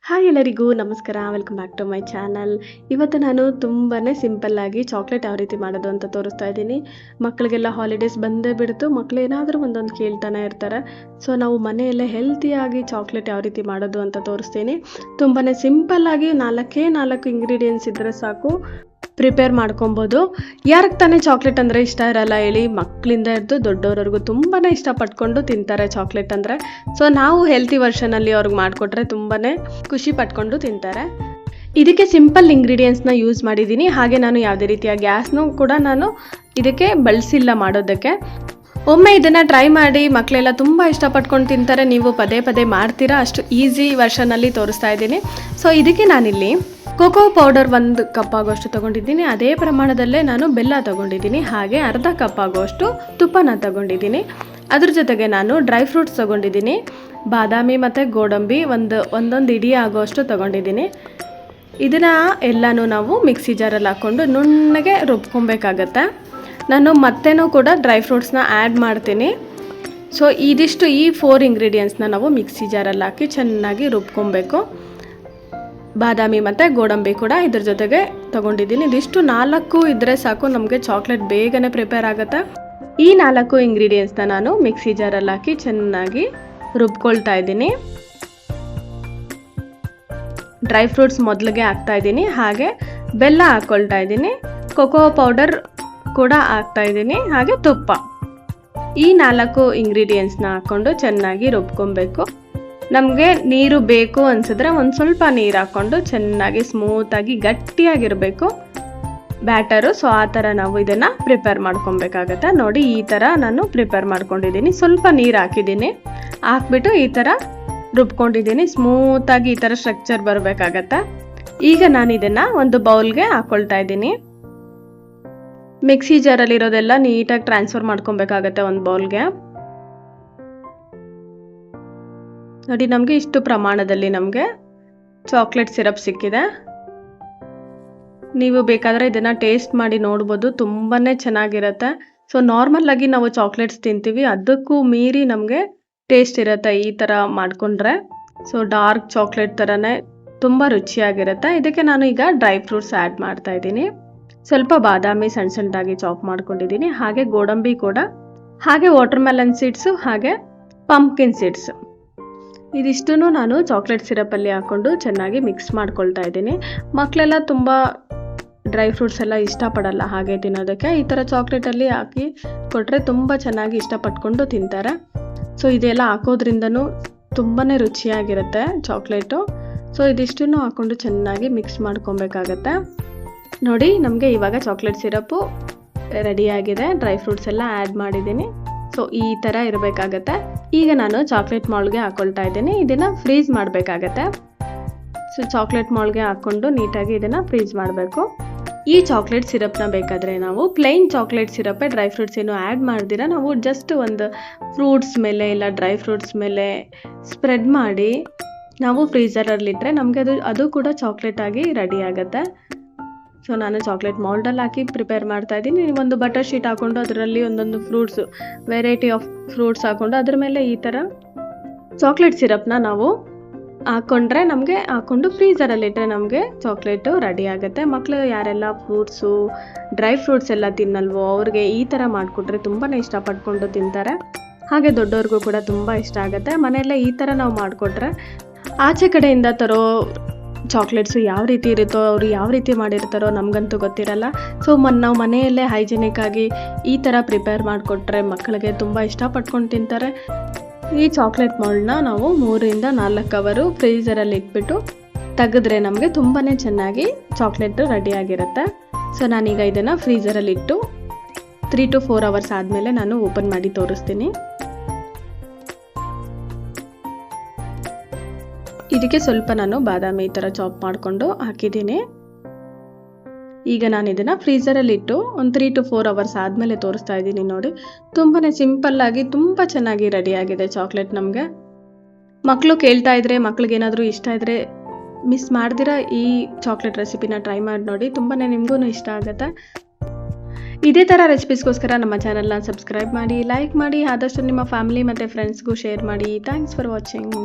Hi ಎಲ್ಲರಿಗೂ ನಮಸ್ಕಾರ, welcome back to my channel. ಇವತ್ತು ನಾನು ತುಂಬಾ ಸಿಂಪಲ್ಲಾಗಿ ಚಾಕ್ಲೇಟ್ ಯಾವ ರೀತಿ ಮಾಡೋದು ಅಂತ ತೋರಿಸ್ತಾ ಇದ್ದೀನಿ. ಮಕ್ಕಳಿಗೆಲ್ಲ ಹಾಲಿಡೇಸ್ ಬಂದೇ ಬಿಡ್ತು, ಮಕ್ಕಳು ಏನಾದರೂ ಒಂದೊಂದು ಕೇಳ್ತಾನೆ ಇರ್ತಾರೆ. ಸೊ ನಾವು ಮನೆಯಲ್ಲೇ ಹೆಲ್ತಿಯಾಗಿ ಚಾಕ್ಲೇಟ್ ಯಾವ ರೀತಿ ಮಾಡೋದು ಅಂತ ತೋರಿಸ್ತೀನಿ. ತುಂಬಾ ಸಿಂಪಲ್ಲಾಗಿ 4 ಇಂಗ್ರೀಡಿಯೆಂಟ್ಸ್ ಇದ್ದರೆ ಸಾಕು, ಪ್ರಿಪೇರ್ ಮಾಡ್ಕೊಬೋದು. ಯಾರಿಗೆ ತಾನೇ ಚಾಕ್ಲೇಟ್ ಅಂದರೆ ಇಷ್ಟ ಇರಲ್ಲ ಹೇಳಿ? ಮಕ್ಕಳಿಂದ ಹಿಡಿದು ದೊಡ್ಡವ್ರವ್ರಿಗೂ ತುಂಬಾ ಇಷ್ಟಪಟ್ಕೊಂಡು ತಿಂತಾರೆ ಚಾಕ್ಲೇಟ್ ಅಂದರೆ. ಸೊ ನಾವು ಹೆಲ್ತಿ ವರ್ಷನಲ್ಲಿ ಅವ್ರಿಗೆ ಮಾಡಿಕೊಟ್ರೆ ತುಂಬಾ ಖುಷಿ ಪಟ್ಕೊಂಡು ತಿಂತಾರೆ. ಇದಕ್ಕೆ ಸಿಂಪಲ್ ಇಂಗ್ರೀಡಿಯೆಂಟ್ಸ್ನ ಯೂಸ್ ಮಾಡಿದ್ದೀನಿ. ಹಾಗೆ ನಾನು ಯಾವುದೇ ರೀತಿಯ ಗ್ಯಾಸ್ನೂ ಕೂಡ ನಾನು ಇದಕ್ಕೆ ಬಳಸಿಲ್ಲ ಮಾಡೋದಕ್ಕೆ. ಒಮ್ಮೆ ಇದನ್ನು ಟ್ರೈ ಮಾಡಿ, ಮಕ್ಕಳೆಲ್ಲ ತುಂಬ ಇಷ್ಟಪಟ್ಕೊಂಡು ತಿಂತಾರೆ. ನೀವು ಪದೇ ಪದೇ ಮಾಡ್ತೀರಾ, ಅಷ್ಟು ಈಸಿ ವರ್ಷನಲ್ಲಿ ತೋರಿಸ್ತಾ ಇದ್ದೀನಿ. ಸೊ ಇದಕ್ಕೆ ನಾನಿಲ್ಲಿ ಕೋಕೋ ಪೌಡರ್ 1 ಕಪ್ ಆಗೋಷ್ಟು ತೊಗೊಂಡಿದ್ದೀನಿ. ಅದೇ ಪ್ರಮಾಣದಲ್ಲೇ ನಾನು ಬೆಲ್ಲ ತೊಗೊಂಡಿದ್ದೀನಿ. ಹಾಗೆ ಅರ್ಧ ಕಪ್ ಆಗೋಷ್ಟು ತುಪ್ಪನ ತೊಗೊಂಡಿದ್ದೀನಿ. ಅದ್ರ ಜೊತೆಗೆ ನಾನು ಡ್ರೈ ಫ್ರೂಟ್ಸ್ ತೊಗೊಂಡಿದ್ದೀನಿ. ಬಾದಾಮಿ ಮತ್ತು ಗೋಡಂಬಿ ಒಂದೊಂದು ಇಡೀ ಆಗೋಷ್ಟು ತೊಗೊಂಡಿದ್ದೀನಿ. ಇದನ್ನು ಎಲ್ಲನೂ ನಾವು ಮಿಕ್ಸಿ ಜಾರಲ್ಲಿ ಹಾಕ್ಕೊಂಡು ನುಣ್ಣಗೆ ರುಬ್ಕೊಬೇಕಾಗತ್ತೆ. ನಾನು ಮತ್ತೇನೂ ಕೂಡ ಡ್ರೈ ಫ್ರೂಟ್ಸ್ನ ಆ್ಯಡ್ ಮಾಡ್ತೀನಿ. ಸೊ ಈ 4 ಇಂಗ್ರೀಡಿಯೆಂಟ್ಸ್ನ ನಾವು ಮಿಕ್ಸಿ ಜಾರಲ್ಲಿ ಹಾಕಿ ಚೆನ್ನಾಗಿ ರುಬ್ಕೊಬೇಕು. ಬಾದಾಮಿ ಮತ್ತು ಗೋಡಂಬಿ ಕೂಡ ಇದ್ರ ಜೊತೆಗೆ ತೊಗೊಂಡಿದ್ದೀನಿ. ಇದಿಷ್ಟು 4 ಇದ್ದರೆ ಸಾಕು, ನಮಗೆ ಚಾಕ್ಲೇಟ್ ಬೇಗನೆ ಪ್ರಿಪೇರ್ ಆಗುತ್ತೆ. ಈ 4 ಇಂಗ್ರೀಡಿಯೆಂಟ್ಸ್ನ ನಾನು ಮಿಕ್ಸಿ ಜಾರಲ್ಲಿ ಹಾಕಿ ಚೆನ್ನಾಗಿ ರುಬ್ಕೊಳ್ತಾ ಇದ್ದೀನಿ. ಡ್ರೈ ಫ್ರೂಟ್ಸ್ ಮೊದಲಿಗೆ ಹಾಕ್ತಾ ಇದ್ದೀನಿ. ಹಾಗೆ ಬೆಲ್ಲ ಹಾಕ್ಕೊಳ್ತಾ ಇದ್ದೀನಿ. ಕೋಕೋ ಪೌಡರ್ ಕೂಡ ಹಾಕ್ತಾ ಇದ್ದೀನಿ. ಹಾಗೆ ತುಪ್ಪ. ಈ 4 ಇಂಗ್ರೀಡಿಯೆಂಟ್ಸ್ನ ಹಾಕ್ಕೊಂಡು ಚೆನ್ನಾಗಿ ರುಬ್ಕೊಬೇಕು. ನಮಗೆ ನೀರು ಬೇಕು ಅನಿಸಿದ್ರೆ ಒಂದು ಸ್ವಲ್ಪ ನೀರು ಹಾಕ್ಕೊಂಡು ಚೆನ್ನಾಗಿ ಸ್ಮೂತಾಗಿ ಗಟ್ಟಿಯಾಗಿರಬೇಕು ಬ್ಯಾಟರು. ಸೊ ಆ ಥರ ನಾವು ಇದನ್ನು ಪ್ರಿಪೇರ್ ಮಾಡ್ಕೊಬೇಕಾಗತ್ತೆ. ನೋಡಿ, ಈ ಥರ ನಾನು ಪ್ರಿಪೇರ್ ಮಾಡ್ಕೊಂಡಿದ್ದೀನಿ. ಸ್ವಲ್ಪ ನೀರು ಹಾಕ್ಬಿಟ್ಟು ಈ ಥರ ರುಬ್ಕೊಂಡಿದ್ದೀನಿ. ಸ್ಮೂತಾಗಿ ಈ ಥರ ಸ್ಟ್ರಕ್ಚರ್ ಬರಬೇಕಾಗತ್ತೆ. ಈಗ ನಾನು ಇದನ್ನು ಒಂದು ಬೌಲ್ಗೆ ಹಾಕ್ಕೊಳ್ತಾ ಇದ್ದೀನಿ. ಮಿಕ್ಸಿ ಜಾರಲ್ಲಿರೋದೆಲ್ಲ ನೀಟಾಗಿ ಟ್ರಾನ್ಸ್ಫರ್ ಮಾಡ್ಕೊಬೇಕಾಗತ್ತೆ ಒಂದು ಬೌಲ್ಗೆ. ನೋಡಿ, ನಮಗೆ ಇಷ್ಟು ಪ್ರಮಾಣದಲ್ಲಿ ನಮಗೆ ಚಾಕ್ಲೇಟ್ ಸಿರಪ್ ಸಿಕ್ಕಿದೆ. ನೀವು ಬೇಕಾದರೆ ಇದನ್ನು ಟೇಸ್ಟ್ ಮಾಡಿ ನೋಡ್ಬೋದು, ತುಂಬಾ ಚೆನ್ನಾಗಿರುತ್ತೆ. ಸೊ ನಾರ್ಮಲ್ಲಾಗಿ ನಾವು ಚಾಕ್ಲೇಟ್ಸ್ ತಿಂತೀವಿ, ಅದಕ್ಕೂ ಮೀರಿ ನಮಗೆ ಟೇಸ್ಟ್ ಇರುತ್ತೆ ಈ ಥರ ಮಾಡಿಕೊಂಡ್ರೆ. ಸೊ ಡಾರ್ಕ್ ಚಾಕ್ಲೇಟ್ ಥರನೇ ತುಂಬ ರುಚಿಯಾಗಿರುತ್ತೆ. ಇದಕ್ಕೆ ನಾನು ಈಗ ಡ್ರೈ ಫ್ರೂಟ್ಸ್ ಆ್ಯಡ್ ಮಾಡ್ತಾ ಇದ್ದೀನಿ. ಸ್ವಲ್ಪ ಬಾದಾಮಿ ಸಣ್ಣದಾಗಿ ಚಾಪ್ ಮಾಡ್ಕೊಂಡಿದ್ದೀನಿ. ಹಾಗೆ ಗೋಡಂಬಿ ಕೂಡ, ಹಾಗೆ ವಾಟರ್ ಮೆಲನ್ ಸೀಡ್ಸು, ಹಾಗೆ ಪಂಪ್ಕಿನ್ ಸೀಡ್ಸು. ಇದಿಷ್ಟೂ ನಾನು ಚಾಕ್ಲೇಟ್ ಸಿರಪಲ್ಲಿ ಹಾಕ್ಕೊಂಡು ಚೆನ್ನಾಗಿ ಮಿಕ್ಸ್ ಮಾಡ್ಕೊಳ್ತಾ ಇದ್ದೀನಿ. ಮಕ್ಕಳೆಲ್ಲ ತುಂಬ ಡ್ರೈ ಫ್ರೂಟ್ಸ್ ಎಲ್ಲ ಇಷ್ಟಪಡಲ್ಲ ಹಾಗೆ ತಿನ್ನೋದಕ್ಕೆ. ಈ ಥರ ಚಾಕ್ಲೇಟಲ್ಲಿ ಹಾಕಿ ಕೊಟ್ಟರೆ ತುಂಬ ಚೆನ್ನಾಗಿ ಇಷ್ಟಪಟ್ಕೊಂಡು ತಿಂತಾರೆ. ಸೊ ಇದೆಲ್ಲ ಹಾಕೋದ್ರಿಂದನೂ ತುಂಬಾ ರುಚಿಯಾಗಿರುತ್ತೆ ಚಾಕ್ಲೇಟು. ಸೊ ಇದಿಷ್ಟೂ ಹಾಕ್ಕೊಂಡು ಚೆನ್ನಾಗಿ ಮಿಕ್ಸ್ ಮಾಡ್ಕೊಬೇಕಾಗತ್ತೆ. ನೋಡಿ, ನಮಗೆ ಇವಾಗ ಚಾಕ್ಲೇಟ್ ಸಿರಪ್ಪು ರೆಡಿಯಾಗಿದೆ. ಡ್ರೈ ಫ್ರೂಟ್ಸ್ ಎಲ್ಲ ಆ್ಯಡ್ ಮಾಡಿದ್ದೀನಿ. ಸೊ ಈ ಥರ ಇರಬೇಕಾಗತ್ತೆ. ಈಗ ನಾನು ಚಾಕ್ಲೇಟ್ ಮಾಲ್ಗೆ ಹಾಕ್ಕೊಳ್ತಾ ಇದ್ದೀನಿ. ಇದನ್ನು ಫ್ರೀಸ್ ಮಾಡಬೇಕಾಗತ್ತೆ. ಸೊ ಚಾಕ್ಲೇಟ್ ಮಾಲ್ಗೆ ಹಾಕ್ಕೊಂಡು ನೀಟಾಗಿ ಇದನ್ನು ಫ್ರೀಸ್ ಮಾಡಬೇಕು. ಈ ಚಾಕ್ಲೇಟ್ ಸಿರಪ್ನ ಬೇಕಾದರೆ ನಾವು ಪ್ಲೈನ್ ಚಾಕ್ಲೇಟ್ ಸಿರಪ್ಪೇ, ಡ್ರೈ ಫ್ರೂಟ್ಸ್ ಏನು ಆ್ಯಡ್ ಮಾಡ್ದಿರ ನಾವು ಜಸ್ಟ್ ಒಂದು ಫ್ರೂಟ್ಸ್ ಮೇಲೆ ಇಲ್ಲ ಡ್ರೈ ಫ್ರೂಟ್ಸ್ ಮೇಲೆ ಸ್ಪ್ರೆಡ್ ಮಾಡಿ ನಾವು ಫ್ರೀಝರಲ್ಲಿಟ್ಟರೆ ನಮಗೆ ಅದು ಕೂಡ ಚಾಕ್ಲೇಟ್ ಆಗಿ ರೆಡಿ ಆಗುತ್ತೆ. ಸೊ ನಾನು ಚಾಕ್ಲೇಟ್ ಮೌಲ್ಡಲ್ಲಿ ಹಾಕಿ ಪ್ರಿಪೇರ್ ಮಾಡ್ತಾ ಇದ್ದೀನಿ. ಒಂದು ಬಟರ್ ಶೀಟ್ ಹಾಕ್ಕೊಂಡು ಅದರಲ್ಲಿ ಒಂದೊಂದು ಫ್ರೂಟ್ಸು, ವೆರೈಟಿ ಆಫ್ ಫ್ರೂಟ್ಸ್ ಹಾಕ್ಕೊಂಡು ಅದ್ರ ಮೇಲೆ ಈ ಥರ ಚಾಕ್ಲೇಟ್ ಸಿರಪ್ನ ನಾವು ಹಾಕ್ಕೊಂಡ್ರೆ ಹಾಕ್ಕೊಂಡು ಫ್ರೀಝರಲ್ಲಿಟ್ಟರೆ ನಮಗೆ ಚಾಕ್ಲೇಟು ರೆಡಿ ಆಗುತ್ತೆ. ಮಕ್ಕಳು ಯಾರೆಲ್ಲ ಫ್ರೂಟ್ಸು, ಡ್ರೈ ಫ್ರೂಟ್ಸ್ ಎಲ್ಲ ತಿನ್ನಲ್ವೋ ಅವ್ರಿಗೆ ಈ ಥರ ಮಾಡಿಕೊಟ್ರೆ ತುಂಬಾ ಇಷ್ಟಪಟ್ಕೊಂಡು ತಿಂತಾರೆ. ಹಾಗೆ ದೊಡ್ಡವ್ರಿಗೂ ಕೂಡ ತುಂಬ ಇಷ್ಟ ಆಗುತ್ತೆ. ಮನೆಯಲ್ಲೇ ಈ ಥರ ನಾವು ಮಾಡಿಕೊಟ್ರೆ ಆಚೆ ಕಡೆಯಿಂದ ತರೋ ಚಾಕ್ಲೇಟ್ಸು ಯಾವ ರೀತಿ ಇರುತ್ತೋ, ಅವರು ಯಾವ ರೀತಿ ಮಾಡಿರ್ತಾರೋ ನಮಗಂತೂ ಗೊತ್ತಿರಲ್ಲ. ಸೊ ನಾವು ಮನೆಯಲ್ಲೇ ಹೈಜಿನಿಕ್ಕಾಗಿ ಈ ಥರ ಪ್ರಿಪೇರ್ ಮಾಡಿಕೊಟ್ರೆ ಮಕ್ಕಳಿಗೆ ತುಂಬ ಇಷ್ಟಪಟ್ಕೊಂಡು ತಿಂತಾರೆ. ಈ ಚಾಕ್ಲೇಟ್ ಮೌಲ್ಡ್ನ ನಾವು 3-4 ಅವರು ಫ್ರೀಝರಲ್ಲಿ ಇಟ್ಬಿಟ್ಟು ತೆಗೆದ್ರೆ ನಮಗೆ ತುಂಬಾ ಚೆನ್ನಾಗಿ ಚಾಕ್ಲೇಟು ರೆಡಿಯಾಗಿರುತ್ತೆ. ಸೊ ನಾನೀಗ ಇದನ್ನು ಫ್ರೀಝರಲ್ಲಿ ಇಟ್ಟು 3 to 4 ಅವರ್ಸ್ ಆದಮೇಲೆ ನಾನು ಓಪನ್ ಮಾಡಿ ತೋರಿಸ್ತೀನಿ. ಇದಕ್ಕೆ ಸ್ವಲ್ಪ ನಾನು ಬಾದಾಮಿ ಈ ಥರ ಚಾಪ್ ಮಾಡಿಕೊಂಡು ಹಾಕಿದ್ದೀನಿ. ಈಗ ನಾನು ಇದನ್ನು ಫ್ರೀಝರಲ್ಲಿ ಇಟ್ಟು ಒಂದು 3 to 4 ಅವರ್ಸ್ ಆದಮೇಲೆ ತೋರಿಸ್ತಾ ಇದ್ದೀನಿ. ನೋಡಿ, ತುಂಬಾ ಸಿಂಪಲ್ಲಾಗಿ ತುಂಬ ಚೆನ್ನಾಗಿ ರೆಡಿಯಾಗಿದೆ ಚಾಕ್ಲೇಟ್. ನಮಗೆ ಮಕ್ಕಳು ಕೇಳ್ತಾ ಇದ್ರೆ, ಮಕ್ಳಿಗೇನಾದರೂ ಇಷ್ಟ ಇದ್ದರೆ ಮಿಸ್ ಮಾಡ್ದಿರ ಈ ಚಾಕ್ಲೇಟ್ ರೆಸಿಪಿನ ಟ್ರೈ ಮಾಡಿ ನೋಡಿ, ತುಂಬಾ ನಿಮಗೂ ಇಷ್ಟ ಆಗುತ್ತೆ. ಇದೇ ಥರ ರೆಸಿಪೀಸ್ಗೋಸ್ಕರ ನಮ್ಮ ಚಾನಲ್ನ ಸಬ್ಸ್ಕ್ರೈಬ್ ಮಾಡಿ, ಲೈಕ್ ಮಾಡಿ, ಆದಷ್ಟು ನಿಮ್ಮ ಫ್ಯಾಮಿಲಿ ಮತ್ತು ಫ್ರೆಂಡ್ಸ್ಗೂ ಶೇರ್ ಮಾಡಿ. Thanks for watching.